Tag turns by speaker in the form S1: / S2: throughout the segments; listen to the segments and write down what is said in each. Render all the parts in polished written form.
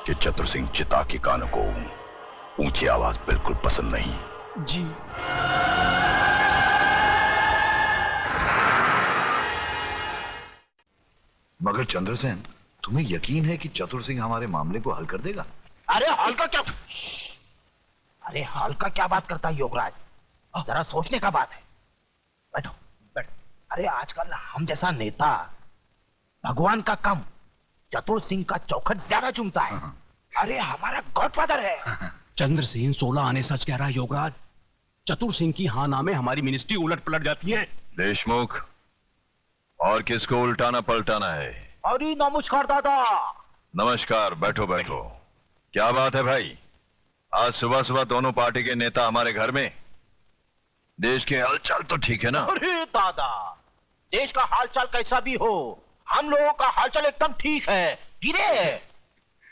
S1: कि चतुर सिंह चिता के कानों को ऊंची आवाज बिल्कुल पसंद नहीं।
S2: जी।
S1: मगर चंद्रसेन, तुम्हें यकीन है कि चतुर सिंह हमारे मामले को हल कर देगा?
S3: अरे हल का क्या? अरे हल का क्या बात करता है योगराज? जरा सोचने का बात है। बैठो बैठो। अरे आजकल हम जैसा नेता भगवान का कम चतुर सिंह का चौखट ज्यादा चुमता है। अरे हमारा गॉडफादर है।
S2: चंद्र सिंह 16 आने सच कह रहा है योगराज। चतुर सिंह की हाँ नामे हमारी मिनिस्ट्री उलट पलट जाती है।
S1: देशमुख, और किसको उल्टाना पलटाना है?
S3: अरे नमस्कार दादा।
S1: नमस्कार, बैठो बैठो। क्या बात है भाई? आज सुबह सुबह दोनों पार्टी के नेता हमारे घर में। देश के हालचाल तो ठीक है ना?
S3: अरे दादा, देश का हालचाल कैसा भी हो, हम लोगों का हालचाल एकदम ठीक है, गिरे।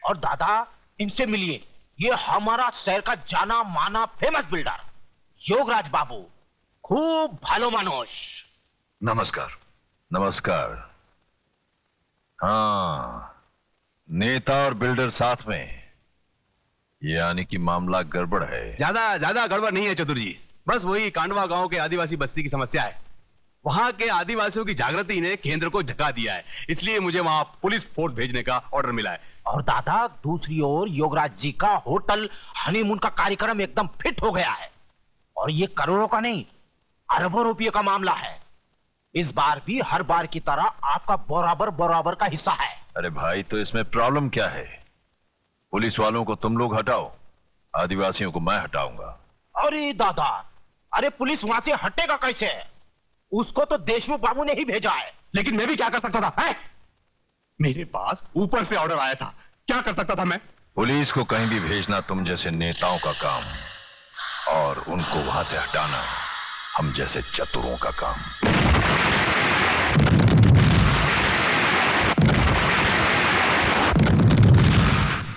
S3: और दादा इनसे मिलिए, ये हमारा शहर का जाना माना फेमस बिल्डर योगराज बाबू, खूब भालो मानुष।
S1: नमस्कार। नमस्कार। हाँ, नेता और बिल्डर साथ में, यानी कि मामला गड़बड़ है।
S2: ज्यादा ज्यादा गड़बड़ नहीं है चतुर जी, बस वही कांडवा गांव के आदिवासी बस्ती की समस्या है। वहां के आदिवासियों की जागृति ने केंद्र को झका दिया है, इसलिए मुझे वहां पुलिस फोर्स भेजने का ऑर्डर मिला है।
S3: और दादा दूसरी ओर योगराज जी का होटल हनीमून का कार्यक्रम एकदम फिट हो गया है, और ये करोड़ों का नहीं अरबों रुपये का मामला है। इस बार भी हर बार की तरह आपका बराबर बराबर का हिस्सा है।
S1: अरे भाई, तो इसमें प्रॉब्लम क्या है? पुलिस वालों को तुम लोग हटाओ, आदिवासियों को मैं हटाऊंगा।
S3: अरे दादा, अरे पुलिस वहां से हटेगा कैसे? उसको तो देशमुख बाबू ने ही भेजा है।
S2: लेकिन मैं भी क्या कर सकता था है? मेरे पास ऊपर से ऑर्डर आया था, क्या कर सकता था मैं?
S1: पुलिस को कहीं भी भेजना तुम जैसे नेताओं का काम, और उनको वहां से हटाना हम जैसे चतुरों का काम।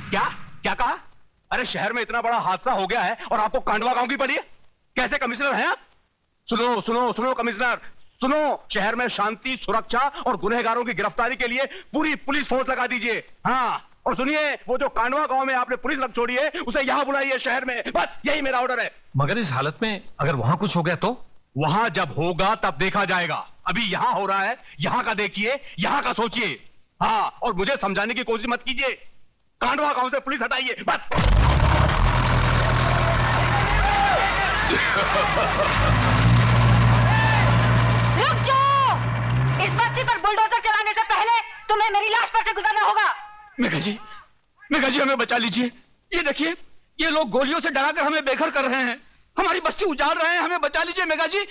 S2: क्या क्या कहा? अरे शहर में इतना बड़ा हादसा हो गया है और आपको कांडवा गांव की पड़ी है? कैसे कमिश्नर हैं आप? सुनो सुनो सुनो कमिश्नर, सुनो, शहर में शांति सुरक्षा और गुनहगारों की गिरफ्तारी के लिए पूरी पुलिस फोर्स लगा दीजिए। हाँ, और सुनिए, वो जो कांडवा गांव में आपने पुलिस रख छोड़ी है उसे यहां बुलाइए शहर में, बस यही मेरा ऑर्डर है।
S4: मगर इस हालत में अगर वहां कुछ हो गया तो?
S2: वहां जब होगा तब देखा जाएगा, अभी यहां हो रहा है, यहां का देखिए, यहां का सोचिए। हाँ, और मुझे समझाने की कोशिश मत कीजिए, कांडवा गांव से पुलिस हटाइए बस।
S5: रुक जाओ! इस बस्ती पर बुलडोजर चलाने से पहले तुम्हें मेरी लाश पर से गुजरना होगा।
S2: मेघा जी हमें बचा लीजिए। ये देखिए, ये लोग गोलियों से डराकर हमें बेघर कर रहे हैं, हमारी बस्ती उजाड़ रहे हैं। हमें बचा लीजिए मेघा जी,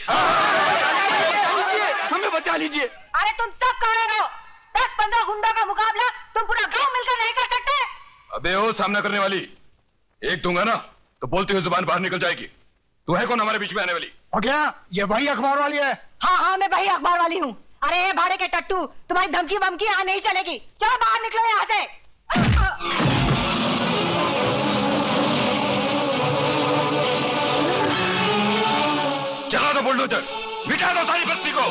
S2: हमें बचा लीजिए।
S5: अरे तुम सब कहाँ रहो? 10-15 गुंडों का मुकाबला तुम पूरा गांव मिलकर नहीं कर सकते।
S1: अबे ओ सामना करने वाली, एक दूंगा ना तो बोलती हुई जुबान बाहर निकल जाएगी। तू है कौन हमारे बीच में आने वाली?
S2: और क्या ये वही अखबार वाली है?
S5: हाँ, मैं वही अखबार वाली हूँ। अरे ये भाड़े के टट्टू, तुम्हारी धमकी वमकी यहाँ नहीं चलेगी। चलो बाहर निकलो यहाँ से।
S1: चला दो बुलडोजर, मिटा दो सारी बस्ती को।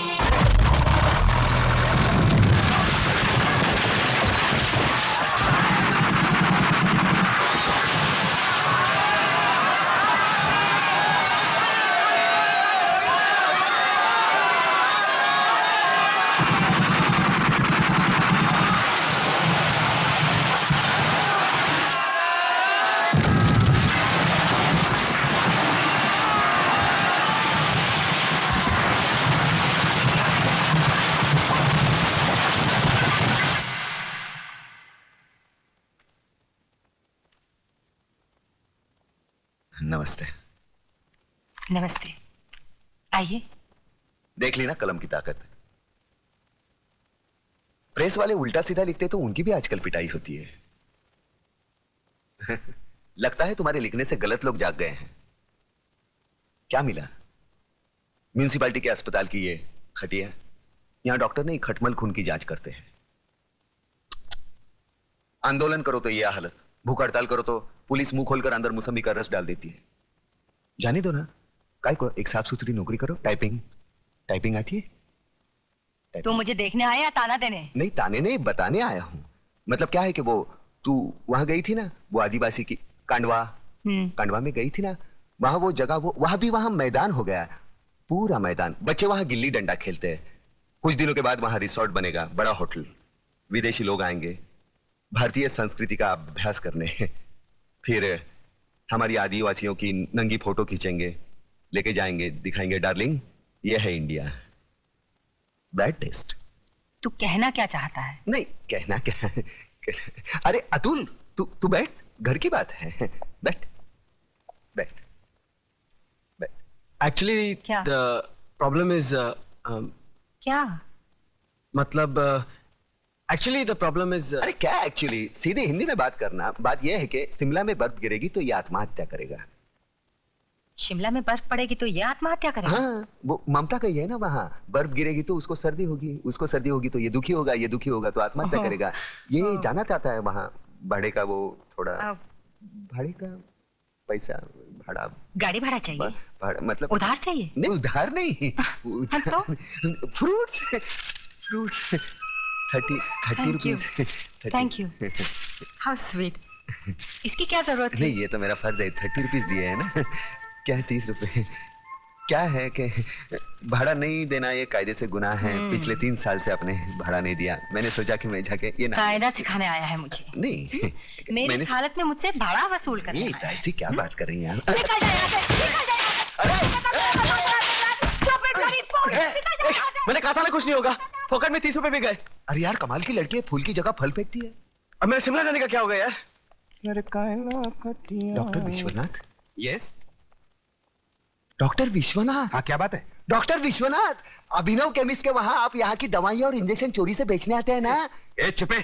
S6: नमस्ते।
S5: नमस्ते, आइए।
S6: देख ली ना कलम की ताकत। प्रेस वाले उल्टा सीधा लिखते तो उनकी भी आजकल पिटाई होती है। लगता है तुम्हारे लिखने से गलत लोग जाग गए हैं। क्या मिला? म्यूनिसिपालिटी के अस्पताल की ये खटिया, यहां डॉक्टर नहीं खटमल खून की जांच करते हैं। आंदोलन करो तो यह हालत, भूख हड़ताल करो तो पुलिस मुंह खोलकर अंदर मौसमी का रस डाल देती है। जाने दो ना, काय को एक साफ सुथरी नौकरी करो। टाइपिंग आती है?
S5: तुम मुझे देखने आए या ताना देने?
S6: नहीं, ताने नहीं, बताने आया हूं। मतलब क्या है कि वो तू वहां गई थी ना, वो आदिवासी की कांडवा, कांडवा में गई थी ना, वहां वो जगह, वो वहां भी वहां मैदान हो गया, पूरा मैदान। बच्चे वहां गिल्ली डंडा खेलते हैं। कुछ दिनों के बाद वहां रिसोर्ट बनेगा, बड़ा होटल, विदेशी लोग आएंगे भारतीय संस्कृति का अभ्यास करने। फिर हमारी आदिवासियों की नंगी फोटो खींचेंगे, लेके जाएंगे, दिखाएंगे डार्लिंग ये है इंडिया। Bad taste.
S5: तू कहना क्या चाहता है?
S6: नहीं कहना क्या। अरे अतुल, तू बैठ, घर की बात है, बैठ बैठ बैठ।
S7: एक्चुअली
S5: क्या?
S7: द प्रॉब्लम इज
S5: क्या?
S7: मतलब एक्चुअली द प्रॉब्लम इज
S6: अरे क्या एक्चुअली, सीधे हिंदी में बात करना। बात यह है कि शिमला में बर्फ गिरेगी तो ये आत्महत्या करेगा।
S5: शिमला में बर्फ पड़ेगी तो ये आत्महत्या करेगा?
S6: हाँ, वो ममता का ही है ना, वहाँ बर्फ गिरेगी तो उसको सर्दी होगी, उसको सर्दी होगी तो ये दुखी होगा, ये दुखी होगा तो आत्महत्या करेगा। ये जाना चाहता है वहाँ भाड़े का, वो थोड़ा भाड़े का पैसा, भाड़ा,
S5: गाड़ी भाड़ा चाहिए?
S6: भाड़ा मतलब
S5: उधार चाहिए?
S6: नहीं उधार नहीं,
S5: तो?
S6: Fruits, fruits 30 rupees.
S5: Thank you. How sweet. इसकी क्या जरूरत
S6: नहीं
S5: है?
S6: ये तो मेरा फर्ज है, 30 रुपीज दिए है ना। क्या है 30 रुपए? क्या है कि भाड़ा नहीं देना ये कायदे से गुनाह है। पिछले 3 साल से आपने भाड़ा नहीं दिया, मैंने सोचा कि मैं जाके ये ना।
S5: कायदा सिखाने आया है मुझे?
S6: नहीं
S5: मेरी हालत में मुझसे भाड़ा वसूल करने
S6: ये
S5: आया है।
S6: ऐसी क्या बात कर रही हैं आप?
S5: निकल जा यहाँ से, निकल जा यहाँ से। Stupid bloody fool, निकल जा यहाँ से।
S7: मैंने कहा था ना कुछ नहीं होगा, फोकट में 30 रुपए भी गए।
S6: अरे यार कमाल की लड़की है, फूल की जगह फल फेंकती है।
S7: अब मेरे शिमला जाने का क्या होगा यार?
S6: Doctor Vishwanath?
S2: Yes.
S6: Doctor Vishwanath?
S2: हाँ क्या बात है?
S6: डॉक्टर विश्वनाथ, अभिनव केमिस्ट के वहाँ आप यहाँ की दवाइयाँ और इंजेक्शन चोरी से बेचने आते हैं ना?
S2: ए चुपे,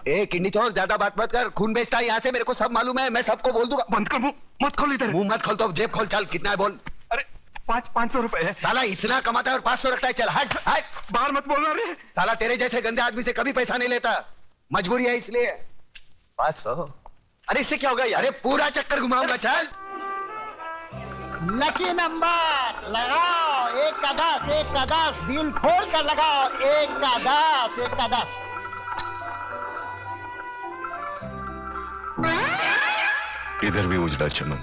S6: ए किडनी चोर, ज्यादा बात मत कर, खून बेचता है यहाँ से, मेरे को सब मालूम है, मैं सबको बोल दूंगा।
S2: बंद कर मुंह, मत खोल इधर।
S6: मुंह मत खोल तो जेब खोल, चल कितना है बोल।
S2: अरे 500 रुपए है।
S6: साला इतना कमाता है और 500 रखता है, चल हट हट।
S2: बाहर मत बोलना रे।
S6: साला तेरे जैसे गंदे आदमी से कभी पैसा नहीं लेता, मजबूरी है इसलिए। 500?
S7: अरे इससे क्या होगा यार?
S6: अरे पूरा चक्कर घुमाऊंगा, चल।
S8: लकी नंबर लगाओ, 1 का 10, 1 का 10, दिल खोल कर लगाओ, 1 का 10, 1 का 10।
S1: इधर भी उजड़ा चमन।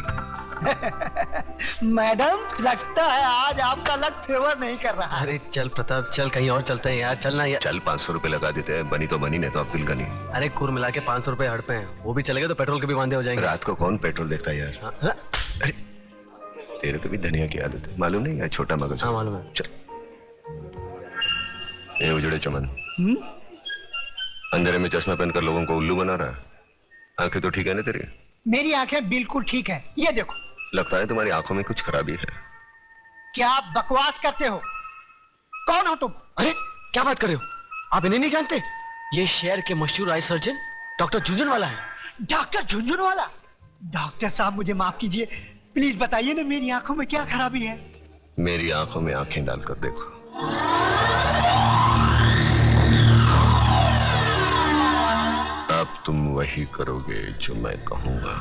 S8: मैडम लगता है आज आपका लक फेवर नहीं कर रहा है।
S7: अरे चल प्रताप, चल कहीं और चलते हैं यार, चलना यार।
S6: चल 500 रुपए लगा देते हैं, बनी तो बनी, नहीं तो अब्दुल गनी।
S7: अरे कुल मिला के 500 रुपए हड़पे हैं, वो भी चलेगा तो पेट्रोल के भी वांदे हो जाएंगे।
S6: रात को कौन पेट्रोल देखता है यार?
S7: हाँ,
S6: अरे तेरे को भी धनिया की आदत है, मालूम नहीं यार, छोटा मगज।
S7: हाँ मालूम है।
S6: चल ये उजड़े चमन अंधेरे में चश्मा पहनकर लोगों को उल्लू बना रहा है। आंखें तो ठीक है ना तेरी?
S8: मेरी आंखें बिल्कुल ठीक है, ये देखो।
S6: लगता है तुम्हारी आंखों में कुछ खराबी है।
S8: क्या आप बकवास करते हो? कौन हो तुम?
S7: अरे क्या बात कर रहे हो? आप इन्हें नहीं जानते? ये शहर के मशहूर आई सर्जन डॉक्टर झुंझुनवाला है।
S8: डॉक्टर झुंझुनवाला? डॉक्टर साहब मुझे माफ कीजिए, प्लीज बताइए ना मेरी आंखों में क्या खराबी है?
S6: मेरी आंखों में आंखें डालकर देखो। अब तुम वही करोगे जो मैं कहूंगा।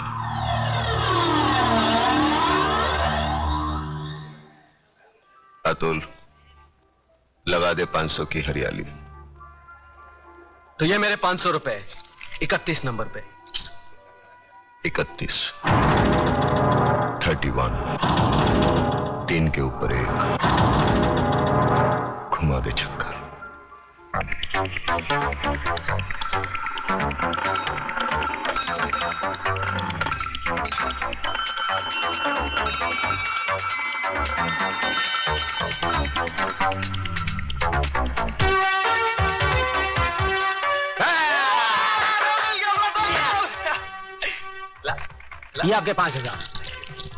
S6: अतुल लगा दे 500 की हरियाली।
S7: तो ये मेरे 500 रुपए 31 नंबर पे।
S6: 31, 31, 3 के ऊपर 1, घुमा दे चक्कर।
S7: ये आपके 5000।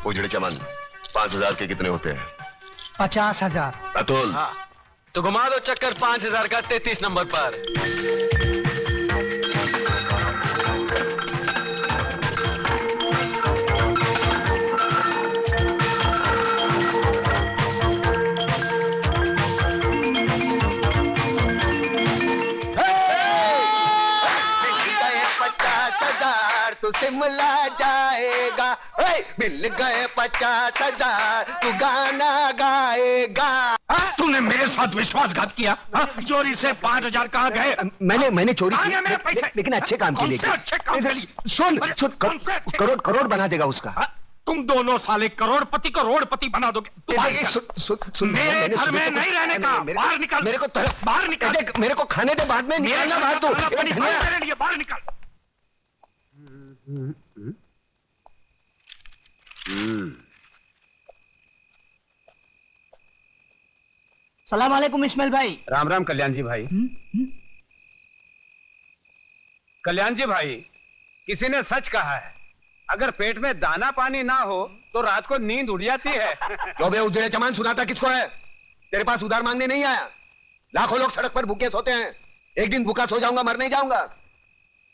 S6: उजड़े चमन 5000 के कितने होते हैं?
S8: 50,000।
S6: अतुल
S7: हाँ तो घुमा दो चक्कर 5000 का 33 नंबर पर।
S6: तू शिमला जाएगा, मिल गए 50,000 तू गाना गाएगा।
S2: तुम तुमने मेरे साथ विश्वासघात किया। चोरी से 5,000 कहाँ गए?
S6: मैंने चोरी
S2: कहाँ
S6: की,
S2: गए मेरे पैसे?
S6: लेकिन अच्छे काम के लिए
S2: कौन से अच्छे काम के लिए?
S6: सुन
S2: अरे,
S6: सुन,
S2: कौन से अच्छे-
S6: करोड़ बना देगा उसका।
S2: तुम दोनों साले करोड़पति बना दोगे। तू बाहर निकल।
S6: सुन,
S2: मेरे
S6: मैंने
S2: घर
S6: सुबह
S2: में
S6: से
S2: नहीं
S6: कुछ-
S2: रहने का। बाहर निकल।
S6: मेरे को
S2: बाहर निकल।
S6: देख, मेरे को खाने दे, बाद में निकलना बाहर तू।
S2: मेरे
S6: धनिया।
S2: लिए बाहर निकल।
S9: सलाम वालेकुम इस्माइल भाई।
S2: राम राम कल्याण जी भाई। कल्याण जी भाई, किसी ने सच कहा है, अगर पेट में दाना पानी ना हो तो रात को नींद उड़ जाती है।
S6: क्यों बे उजड़े चमान सुनाता किसको है? तेरे पास उधार मांगने नहीं आया। लाखों लोग सड़क पर भूखे सोते हैं, एक दिन भूखा सो जाऊंगा, मर नहीं जाऊंगा।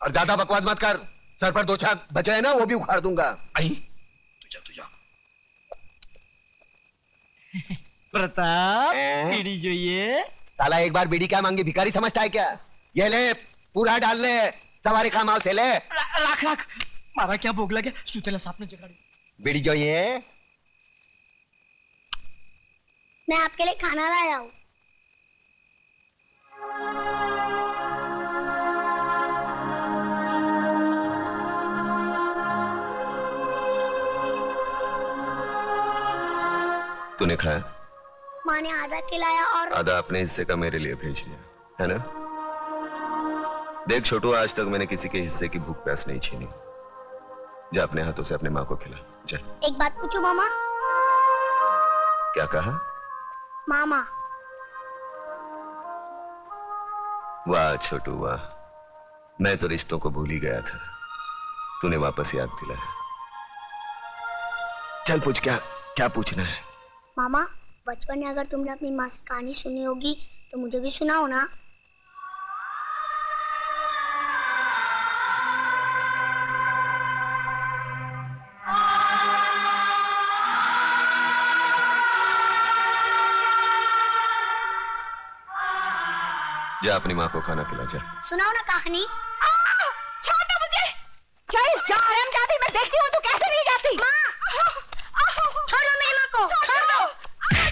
S6: और ज्यादा बकवास मत कर, सर पर 2 छाप बचे हैं ना, वो भी उखाड़ दूंगा।
S2: आई तुझा
S9: प्रताप
S6: हैं?
S9: बीड़ी જોઈએ।
S6: साला एक बार बीड़ी क्या मांगी, भिखारी समझता है क्या? ये ले, पूरा डाल ले, सवारी खामाव से ले।
S9: રાખ રાખ મારા ક્યાં ભોગ લાગે, સુતેલા સાપને જગાડી।
S6: बीड़ी जो ये
S10: मैं आपके लिए खाना लाया हूँ।
S6: तूने खाया?
S10: माँ ने आधा खिलाया और
S6: आधा अपने हिस्से का मेरे लिए भेज दिया है ना? देख छोटू, आज तक मैंने किसी के हिस्से की भूख प्यास नहीं छीनी। जा अपने हाथों से अपने माँ को खिला, जा।
S10: एक बात पूछूं मामा?
S6: क्या कहा?
S10: मामा।
S6: वाह छोटू वाह, मैं तो रिश्तों को भूल ही गया था, तूने वापस याद दिलाया। चल पूछ, क्या क्या पूछना है?
S10: मामा, बचपन में अगर तुमने अपनी माँ से कहानी सुनी होगी तो मुझे भी सुनाओ ना।
S6: जा अपनी माँ को खाना खिला, जा।
S10: सुनाओ ना कहानी।
S5: छोड़ो मुझे। चल जा हराम जाती, मैं देखती हूँ तू कैसे नहीं जाती।
S10: छोड़ दो मेरी माँ को, छोड़ दो।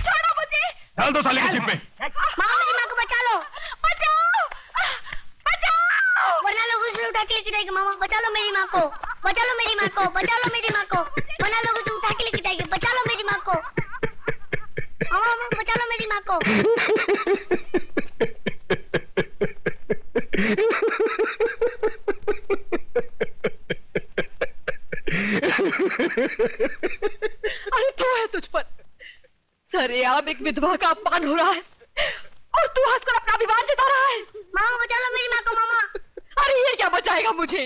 S5: छोड़ो मुझे।
S2: डाल दो साले की जिप में।
S10: मामा मेरी माँ को बचा लो,
S5: बचाओ बचाओ।
S10: वरना लोग उसे उठा के लेके जाएंगे। मामा बचा लो मेरी माँ को, बचा लो मेरी माँ को, बचा लो मेरी माँ को, वरना लोग उसे उठा के लेके जाएंगे। बचा लो मेरी माँ को, मामा बचा लो मेरी माँ को।
S5: अरे तू है तुझ पर सरेआम एक विधवा का अपमान हो रहा है और तू हंसकर अपना विवाद जता रहा है।
S10: मामा बचा लो मेरी माँ को। मामा
S5: अरे ये क्या बचाएगा मुझे?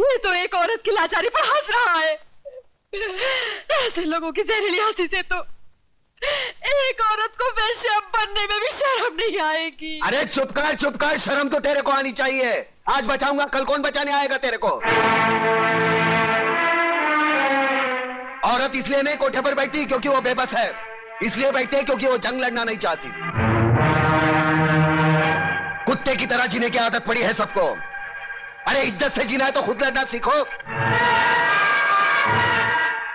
S5: ये तो एक औरत की लाचारी पर हंस रहा है। ऐसे लोगों की जहरीली हंसी से तो एक औरत को वेश्या बनने में भी शर्म नहीं आएगी।
S6: अरे चुप कर, शर्म तो तेरे को आनी चाहिए। आज बचाऊंगा, कल कौन बचाने आएगा तेरे को? औरत इसलिए नहीं कोठे पर बैठती क्योंकि वो बेबस है, इसलिए बैठती है क्योंकि वो जंग लड़ना नहीं चाहती। कुत्ते की तरह जीने की आदत पड़ी है सबको। अरे इज्जत से जीना है तो खुद लड़ना सीखो।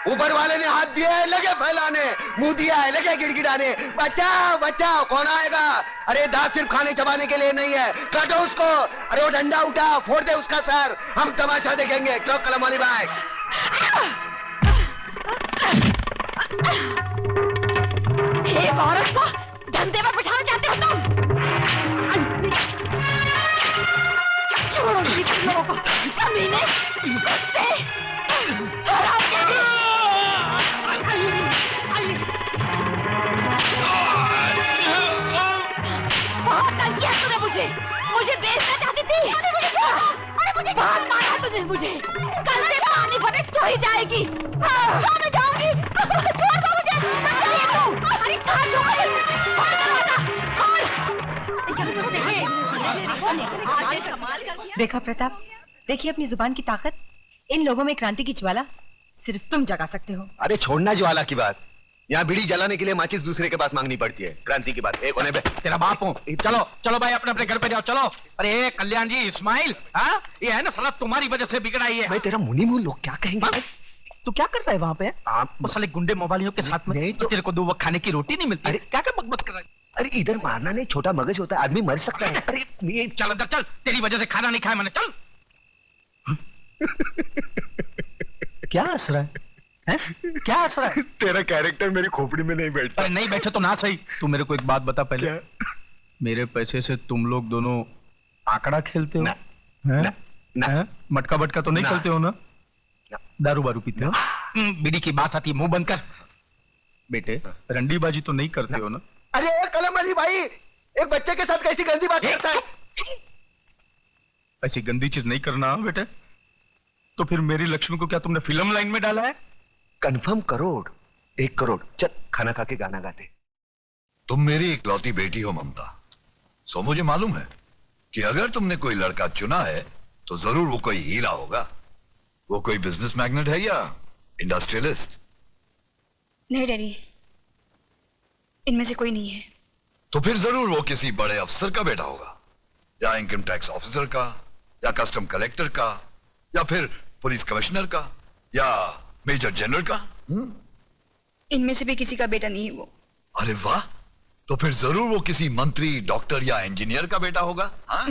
S6: ऊपर वाले ने हाथ दिया है, लगे फैलाने, मुंह दिया है, लगे गिड़गिड़ाने। बचाओ बचाओ, कौन आएगा? अरे दांत सिर्फ खाने चबाने के लिए नहीं है, काटो उसको। अरे वो डंडा उठा, फोड़ दे उसका सर, हम तमाशा देखेंगे। क्यों कलम वाली भाई?
S5: एक औरत को धंधे पर बिठाना चाहते हो तुम? छोड़ोगी तुम लोगों को, कमीने, कुत्ते, हरामजादे। बहुत तंग किया तूने मुझे बेचना चाहती थी। अरे मुझे बहुत मारा तुझे मुझे। कल से पानी भरे तो ही जाएगी। मैं जाऊंगी। छोड़ दो मुझे। अरे कहाँ छोड़?
S11: देखा प्रताप, देखिए अपनी जुबान की ताकत। इन लोगों में क्रांति की ज्वाला सिर्फ तुम जगा सकते हो।
S6: अरे छोड़ना ज्वाला की बात, यहाँ बीड़ी जलाने के लिए माचिस दूसरे के पास मांगनी पड़ती है। क्रांति की बात एक होने पे
S2: तेरा बाप हूँ। चलो चलो भाई, अपने अपने घर पे जाओ, चलो। अरे कल्याण जी, इस्माइल, हाँ ये है ना साला तुम्हारी वजह से बिगड़ा ही है।
S6: मैं तेरा मुनी मुंह, लोग क्या कहेंगे?
S9: तू क्या कर रहा है वहाँ पे?
S6: आप
S9: वो साले गुंडे मोबाइलियों के साथ में
S6: नहीं
S9: तो तेरे को 2 वक्त खाने की रोटी नहीं मिलती। अरे क्या क्या बकबक कर रहा है?
S6: अरे इधर मारना नहीं, छोटा मगज होता है, आदमी मर सकता है।
S9: अरे ये चल अंदर चल, तेरी वजह से खाना नहीं खाया मैंने, चल। क्या हंस रहा है? क्या हंस रहा है?
S6: तेरा कैरेक्टर मेरी खोपड़ी में नहीं बैठता।
S2: अरे नहीं बैठे तो ना सही। तू मेरे को एक बात बता पहले।
S6: क्या?
S2: मेरे पैसे से तुम लोग दोनों आंकड़ा खेलते हो?
S6: ना,
S2: हैं?
S6: ना, ना।
S2: हैं? मटका बटका तो नहीं
S6: ना।
S2: खेलते हो ना?
S6: ना।
S2: दारू बारू पीते हो? बीड़ी की बात आती है, मुंह बंद कर। बेटे रंडीबाजी तो नहीं करते हो ना?
S6: अरे कलम अली भाई, एक बच्चे के साथ कैसी गंदी बात करता है?
S2: ऐसी गंदी चीज नहीं करना बेटे। तो फिर मेरी लक्ष्मी को क्या तुमने फिल्म लाइन में डाला है?
S6: कंफर्म करोड़, 1 करोड़। चल खाना खा के गाना गाते।
S1: तुम मेरी इकलौती बेटी हो ममता, सो मुझे मालूम है कि अगर तुमने कोई लड़का चुना है तो जरूर वो कोई हीरा होगा। वो कोई बिजनेस मैग्नेट है या इंडस्ट्रियलिस्ट?
S5: नहीं डैडी, इनमें से कोई नहीं है।
S1: तो फिर जरूर वो किसी बड़े अफसर का बेटा होगा, या इनकम टैक्स ऑफिसर का, या कस्टम कलेक्टर का, या फिर पुलिस कमिश्नर का, या मेजर जनरल का।
S5: इनमें से भी किसी का बेटा नहीं है वो।
S1: अरे वाह, तो फिर जरूर वो किसी मंत्री, डॉक्टर या इंजीनियर का बेटा होगा। हाँ?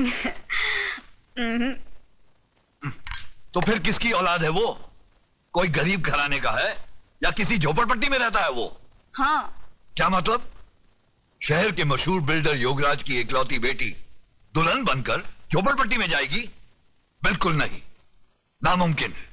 S1: तो फिर किसकी औलाद है वो? कोई गरीब घराने का है या किसी झोपड़पट्टी में रहता है वो?
S5: हाँ।
S1: क्या मतलब? शहर के मशहूर बिल्डर योगराज की इकलौती बेटी दुल्हन बनकर झोपड़पट्टी में जाएगी? बिल्कुल नहीं, नामुमकिन है।